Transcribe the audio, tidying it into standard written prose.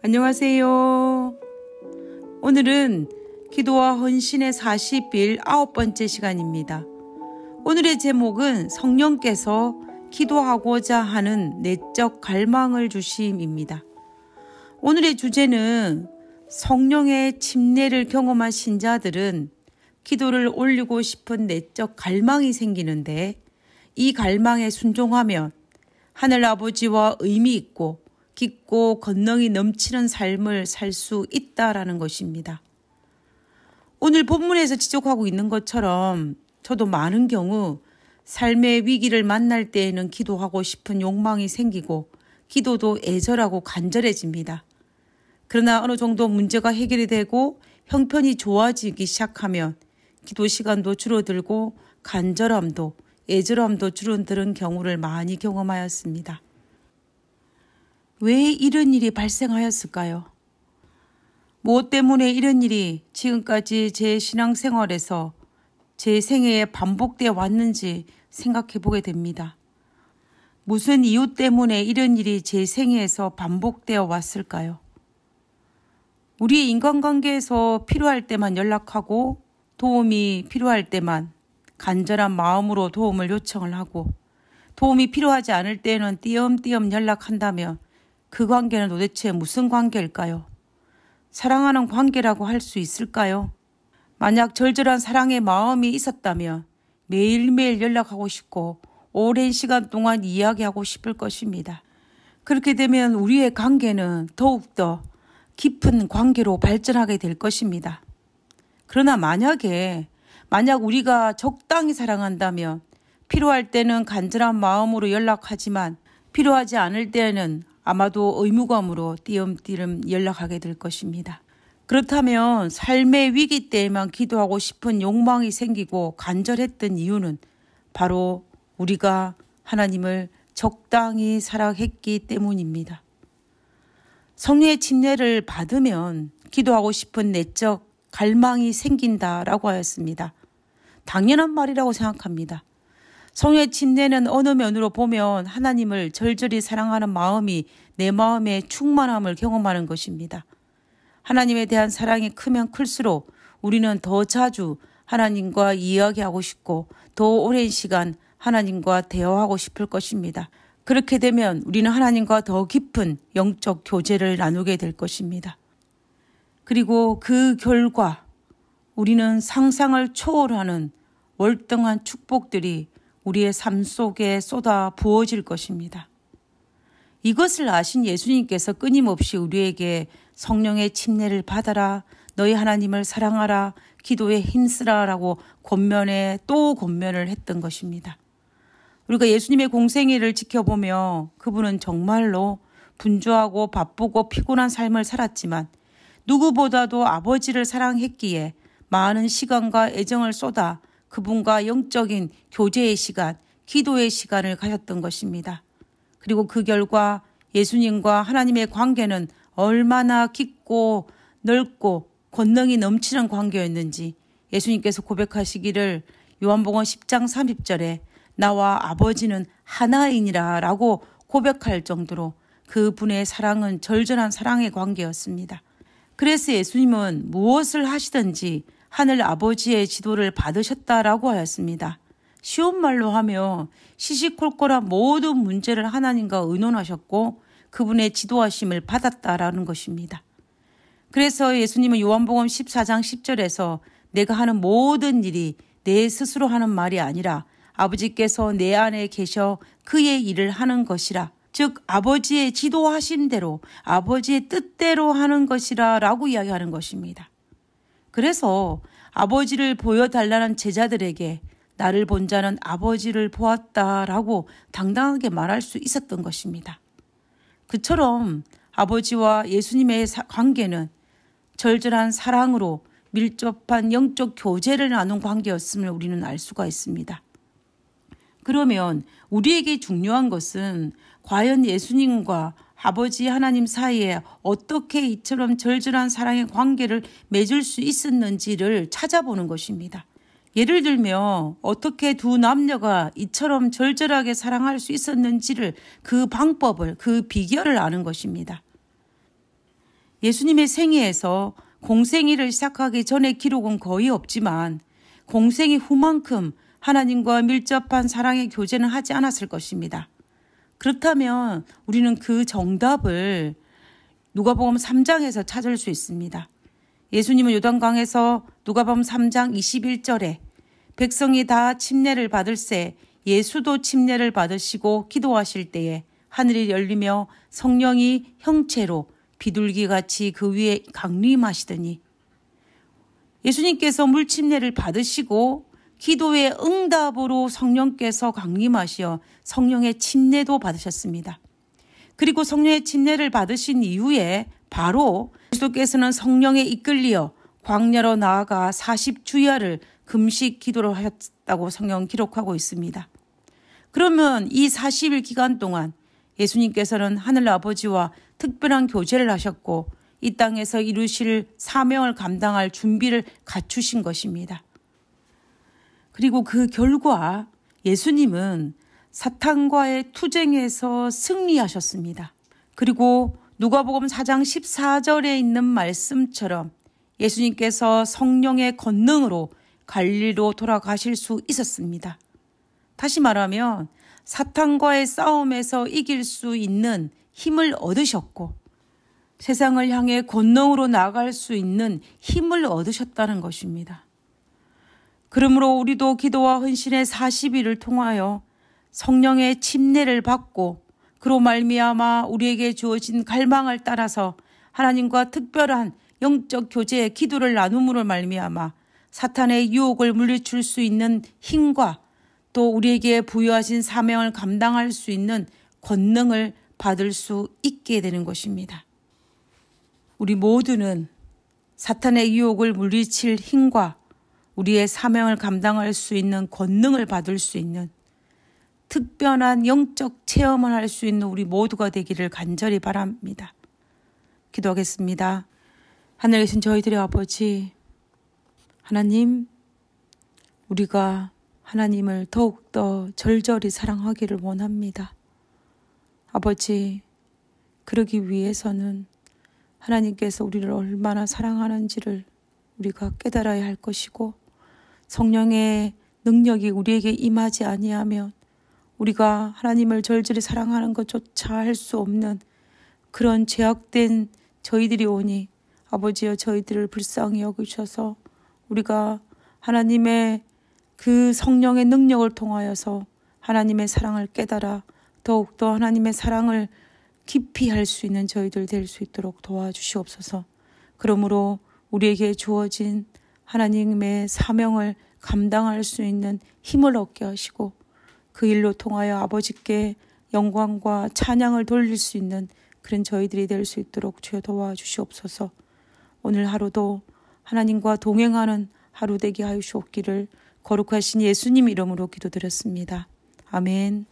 안녕하세요. 오늘은 기도와 헌신의 40일 9번째 시간입니다. 오늘의 제목은 성령께서 기도하고자 하는 내적 갈망을 주심입니다. 오늘의 주제는 성령의 침례를 경험한 신자들은 기도를 올리고 싶은 내적 갈망이 생기는데, 이 갈망에 순종하면 하늘 아버지와 의미 있고 깊고 권능이 넘치는 삶을 살 수 있다라는 것입니다. 오늘 본문에서 지적하고 있는 것처럼 저도 많은 경우 삶의 위기를 만날 때에는 기도하고 싶은 욕망이 생기고 기도도 애절하고 간절해집니다. 그러나 어느 정도 문제가 해결이 되고 형편이 좋아지기 시작하면 기도 시간도 줄어들고 간절함도 애절함도 줄어드는 경우를 많이 경험하였습니다. 왜 이런 일이 발생하였을까요? 무엇 때문에 이런 일이 지금까지 제 신앙생활에서 제 생애에 반복되어 왔는지 생각해 보게 됩니다. 무슨 이유 때문에 이런 일이 제 생애에서 반복되어 왔을까요? 우리의 인간관계에서 필요할 때만 연락하고 도움이 필요할 때만 간절한 마음으로 도움을 요청을 하고, 도움이 필요하지 않을 때는 띄엄띄엄 연락한다면 그 관계는 도대체 무슨 관계일까요? 사랑하는 관계라고 할 수 있을까요? 만약 절절한 사랑의 마음이 있었다면 매일매일 연락하고 싶고 오랜 시간 동안 이야기하고 싶을 것입니다. 그렇게 되면 우리의 관계는 더욱더 깊은 관계로 발전하게 될 것입니다. 그러나 만약 우리가 적당히 사랑한다면 필요할 때는 간절한 마음으로 연락하지만 필요하지 않을 때는 아마도 의무감으로 띄엄띄엄 연락하게 될 것입니다. 그렇다면 삶의 위기 때에만 기도하고 싶은 욕망이 생기고 간절했던 이유는 바로 우리가 하나님을 적당히 사랑했기 때문입니다. 성령의 침례를 받으면 기도하고 싶은 내적 갈망이 생긴다라고 하였습니다. 당연한 말이라고 생각합니다. 성령의 침례는 어느 면으로 보면 하나님을 절절히 사랑하는 마음이 내 마음의 충만함을 경험하는 것입니다. 하나님에 대한 사랑이 크면 클수록 우리는 더 자주 하나님과 이야기하고 싶고 더 오랜 시간 하나님과 대화하고 싶을 것입니다. 그렇게 되면 우리는 하나님과 더 깊은 영적 교제를 나누게 될 것입니다. 그리고 그 결과 우리는 상상을 초월하는 월등한 축복들이 우리의 삶 속에 쏟아 부어질 것입니다. 이것을 아신 예수님께서 끊임없이 우리에게 성령의 침례를 받아라, 너희 하나님을 사랑하라, 기도에 힘쓰라라고 권면에 또 권면을 했던 것입니다. 우리가 예수님의 공생애를 지켜보며 그분은 정말로 분주하고 바쁘고 피곤한 삶을 살았지만 누구보다도 아버지를 사랑했기에 많은 시간과 애정을 쏟아 그분과 영적인 교제의 시간, 기도의 시간을 가졌던 것입니다. 그리고 그 결과 예수님과 하나님의 관계는 얼마나 깊고 넓고 권능이 넘치는 관계였는지 예수님께서 고백하시기를 요한복음 10장 30절에 나와 아버지는 하나이니라 라고 고백할 정도로 그분의 사랑은 절절한 사랑의 관계였습니다. 그래서 예수님은 무엇을 하시든지 하늘 아버지의 지도를 받으셨다라고 하였습니다. 쉬운 말로 하며 시시콜콜한 모든 문제를 하나님과 의논하셨고 그분의 지도하심을 받았다라는 것입니다. 그래서 예수님은 요한복음 14장 10절에서 내가 하는 모든 일이 내 스스로 하는 말이 아니라 아버지께서 내 안에 계셔 그의 일을 하는 것이라, 즉 아버지의 지도하심대로 아버지의 뜻대로 하는 것이라 라고 이야기하는 것입니다. 그래서 아버지를 보여달라는 제자들에게 나를 본 자는 아버지를 보았다라고 당당하게 말할 수 있었던 것입니다. 그처럼 아버지와 예수님의 관계는 절절한 사랑으로 밀접한 영적 교제를 나눈 관계였음을 우리는 알 수가 있습니다. 그러면 우리에게 중요한 것은 과연 예수님과 아버지 하나님 사이에 어떻게 이처럼 절절한 사랑의 관계를 맺을 수 있었는지를 찾아보는 것입니다. 예를 들면 어떻게 두 남녀가 이처럼 절절하게 사랑할 수 있었는지를, 그 방법을, 그 비결을 아는 것입니다. 예수님의 생애에서 공생애를 시작하기 전의 기록은 거의 없지만 공생애 후만큼 하나님과 밀접한 사랑의 교제는 하지 않았을 것입니다. 그렇다면 우리는 그 정답을 누가복음 3장에서 찾을 수 있습니다. 예수님은 요단강에서 누가복음 3장 21절에 백성이 다 침례를 받을새 예수도 침례를 받으시고 기도하실 때에 하늘이 열리며 성령이 형체로 비둘기같이 그 위에 강림하시더니, 예수님께서 물침례를 받으시고 기도의 응답으로 성령께서 강림하시어 성령의 침례도 받으셨습니다. 그리고 성령의 침례를 받으신 이후에 바로 그리스도께서는 성령에 이끌리어 광야로 나아가 40주야를 금식 기도를 하셨다고 성경 기록하고 있습니다. 그러면 이 40일 기간 동안 예수님께서는 하늘 아버지와 특별한 교제를 하셨고 이 땅에서 이루실 사명을 감당할 준비를 갖추신 것입니다. 그리고 그 결과 예수님은 사탄과의 투쟁에서 승리하셨습니다. 그리고 누가복음 4장 14절에 있는 말씀처럼 예수님께서 성령의 권능으로 갈릴리로 돌아가실 수 있었습니다. 다시 말하면 사탄과의 싸움에서 이길 수 있는 힘을 얻으셨고 세상을 향해 권능으로 나아갈 수 있는 힘을 얻으셨다는 것입니다. 그러므로 우리도 기도와 헌신의 40일을 통하여 성령의 침례를 받고 그로 말미암아 우리에게 주어진 갈망을 따라서 하나님과 특별한 영적 교제의 기도를 나눔으로 말미암아 사탄의 유혹을 물리칠 수 있는 힘과 또 우리에게 부여하신 사명을 감당할 수 있는 권능을 받을 수 있게 되는 것입니다. 우리 모두는 사탄의 유혹을 물리칠 힘과 우리의 사명을 감당할 수 있는 권능을 받을 수 있는 특별한 영적 체험을 할 수 있는 우리 모두가 되기를 간절히 바랍니다. 기도하겠습니다. 하늘에 계신 저희들의 아버지, 하나님, 우리가 하나님을 더욱더 절절히 사랑하기를 원합니다. 아버지, 그러기 위해서는 하나님께서 우리를 얼마나 사랑하는지를 우리가 깨달아야 할 것이고 성령의 능력이 우리에게 임하지 아니하면 우리가 하나님을 절절히 사랑하는 것조차 할 수 없는 그런 죄악된 저희들이 오니 아버지여 저희들을 불쌍히 여기셔서 우리가 하나님의 그 성령의 능력을 통하여서 하나님의 사랑을 깨달아 더욱더 하나님의 사랑을 깊이 할 수 있는 저희들 될 수 있도록 도와주시옵소서. 그러므로 우리에게 주어진 하나님의 사명을 감당할 수 있는 힘을 얻게 하시고 그 일로 통하여 아버지께 영광과 찬양을 돌릴 수 있는 그런 저희들이 될 수 있도록 주여 도와주시옵소서. 오늘 하루도 하나님과 동행하는 하루 되게 하시옵기를 거룩하신 예수님 이름으로 기도드렸습니다. 아멘.